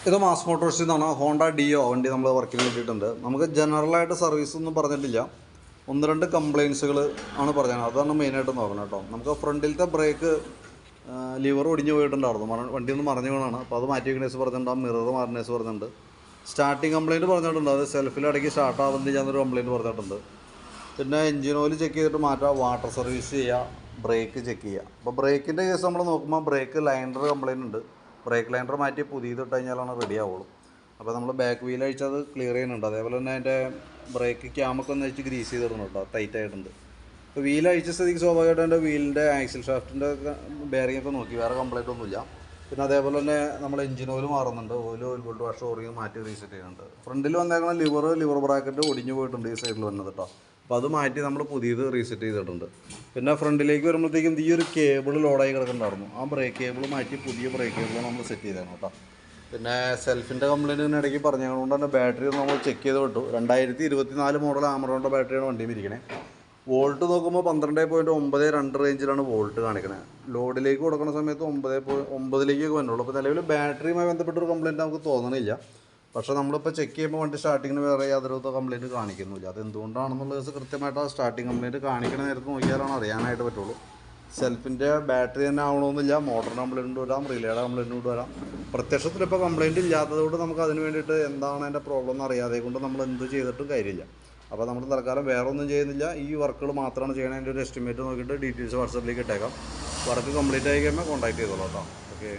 ഇത് മാസ് മോട്ടോഴ്സിൽ നിന്നാണ്. Honda deo വണ്ടി നമ്മൾ വർക്കിന് കിട്ടിയിട്ടുണ്ട്. നമുക്ക് ജനറലായിട്ട് സർവീസ് ഒന്നും പറഞ്ഞിട്ടില്ല. 1-2 കംപ്ലയിൻസുകൾ ആണ് പറഞ്ഞത്. അതാണ് മെയിനായിട്ട് നോക്കണം കേട്ടോ. നമുക്ക് ഫ്രണ്ടിലത്തെ ബ്രേക്ക് ലിവർ ഒടിഞ്ഞു പോയിട്ടുണ്ടായിരുന്നു. വണ്ടി ഒന്ന് മറിഞ്ഞു വീണാണ്. അപ്പോൾ അത് മാറ്റി വെക്കണേസ് പറഞ്ഞിട്ടുണ്ട്. ആ മിറർ മാറണേസ് പറഞ്ഞിട്ടുണ്ട്. സ്റ്റാർട്ടിങ് കംപ്ലയിൻറ്റ് പറഞ്ഞിട്ടുണ്ട്. അത് സെൽഫിൽ ഇടയ്ക്ക് സ്റ്റാർട്ട് ആവുന്നില്ല എന്നൊരു കംപ്ലയിൻറ്റ് പറഞ്ഞിട്ടുണ്ട്. പിന്നെ എഞ്ചിൻ ഓയിൽ ചെക്ക് ചെയ്തിട്ട് മാറ്റാം, വാട്ടർ സർവീസ് ചെയ്യുക, ബ്രേക്ക് ചെക്ക് ചെയ്യുക. അപ്പോൾ ബ്രേക്കിൻ്റെ കേസ് നമ്മൾ നോക്കുമ്പോൾ ബ്രേക്ക് ലൈനർ കംപ്ലയിൻ്റ് ഉണ്ട്. ബ്രേക്ക് ലൈനർ മാറ്റി പുതിയത് ഇട്ട് കഴിഞ്ഞാലാണ് റെഡി ആവുള്ളൂ. അപ്പോൾ നമ്മൾ ബാക്ക് വീൽ അഴിച്ചത് ക്ലിയർ ചെയ്യുന്നുണ്ട്. അതേപോലെ തന്നെ അതിൻ്റെ ബ്രേക്ക് ക്യാമൊക്കെ ഒന്ന് അഴിച്ച് ഗ്രീസ് ചെയ്തിടുന്നു കേട്ടോ. ടൈറ്റ് ആയിട്ടുണ്ട്. ഇപ്പോൾ വീൽ അഴിച്ച സ്ഥിതിക്ക് സ്വാഭാവികമായിട്ട് എൻ്റെ വീലിൻ്റെ ആക്സിൽ ഷാഫ്റ്റിൻ്റെ ബെയറിംഗ് ഒക്കെ നോക്കി, വേറെ കംപ്ലയിൻ്റ് ഒന്നുമില്ല. പിന്നെ അതേപോലെ തന്നെ നമ്മൾ എഞ്ചിൻ ഓയിൽ മാറുന്നുണ്ട്. ഓയിൽ ബോൾട്ട് വാഷ് ഓറിങ് മാറ്റി റീസെറ്റ് ചെയ്യുന്നുണ്ട്. ഫ്രണ്ടിൽ വന്നേക്കുന്ന ലിവർ ബ്രാക്കറ്റ് ഒടിഞ്ഞു പോയിട്ടുണ്ട് ഈ സൈഡിൽ വന്നത് കേട്ടോ. അപ്പോൾ അത് മാറ്റി നമ്മൾ പുതിയത് റീസെറ്റ് ചെയ്തിട്ടുണ്ട്. പിന്നെ ഫ്രണ്ടിലേക്ക് വരുമ്പോഴത്തേക്കും ഈ ഒരു കേബിൾ ലോഡായി കിടക്കുന്നുണ്ടായിരുന്നു. ആ ബ്രേക്ക് കേബിൾ മാറ്റി പുതിയ ബ്രേക്ക് കേബിൾ നമ്മൾ സെറ്റ് ചെയ്തതാണ് കേട്ടോ. പിന്നെ സെൽഫിൻ്റെ കംപ്ലയിൻറ്റ് ഇടയ്ക്ക് പറഞ്ഞതുകൊണ്ട് തന്നെ ബാറ്ററി നമ്മൾ ചെക്ക് ചെയ്ത് വിട്ടു. 2024 മോഡൽ ആമറോണിൻ്റെ ബാറ്ററിയാണ് വണ്ടിയിൽ ഇരിക്കണേ. വോൾട്ട് നോക്കുമ്പോൾ 12.92 റേഞ്ചിലാണ് വോൾട്ട് കാണിക്കണത്. ലോഡിലേക്ക് കൊടുക്കുന്ന സമയത്ത് 9.9 വന്നുള്ളൂ. അപ്പോൾ നിലവിൽ ബാറ്ററിയുമായി ബന്ധപ്പെട്ടൊരു കംപ്ലയിൻറ്റ് നമുക്ക് തോന്നണില്ല. പക്ഷേ നമ്മളിപ്പോൾ ചെക്ക് ചെയ്യുമ്പോൾ വണ്ടി സ്റ്റാർട്ടിങ്ങിന് വേറെ യാതൊരു കംപ്ലയിൻറ്റ് കാണിക്കുന്നില്ല. അത് എന്തുകൊണ്ടാണെന്നുള്ള കേസ് കൃത്യമായിട്ട് ആ സ്റ്റാർട്ടിങ് കംപ്ലയിൻറ്റ് കാണിക്കണ നേരത്ത് നോക്കിയാലാണ് അറിയാനായിട്ട് പറ്റുള്ളൂ. സെൽഫിൻ്റെ ബാറ്ററി തന്നെ ആവണമെന്നില്ല. മോട്ടറിൻ്റെ കംപ്ലയിൻറ്റ് വരാം, റിലേയുടെ കംപ്ലയിൻറ്റ് വരാം. പ്രത്യക്ഷത്തിൽ ഇപ്പോൾ കംപ്ലയിൻറ്റ് ഇല്ലാത്തതുകൊണ്ട് നമുക്ക് അതിന് വേണ്ടിയിട്ട് എന്താണ് അതിൻ്റെ പ്രോബ്ലം എന്ന് അറിയാതെ കൊണ്ട് നമ്മൾ എന്ത് ചെയ്തിട്ടും കാര്യമില്ല. അപ്പോൾ നമ്മൾ തൽക്കാലം വേറെ ഒന്നും ചെയ്യുന്നില്ല. ഈ വർക്കുകൾ മാത്രമാണ് ചെയ്യണത്. അതിൻ്റെ ഒരു എസ്റ്റിമേറ്റ് നോക്കിയിട്ട് ഡീറ്റെയിൽസ് വാട്സാപ്പിലേക്ക് ഇട്ടേക്കാം. വർക്ക് കംപ്ലീറ്റ് ആയി കഴിയുമ്പോൾ കോൺടാക്ട് ചെയ്തോളൂ കേട്ടോ. ഓക്കെ.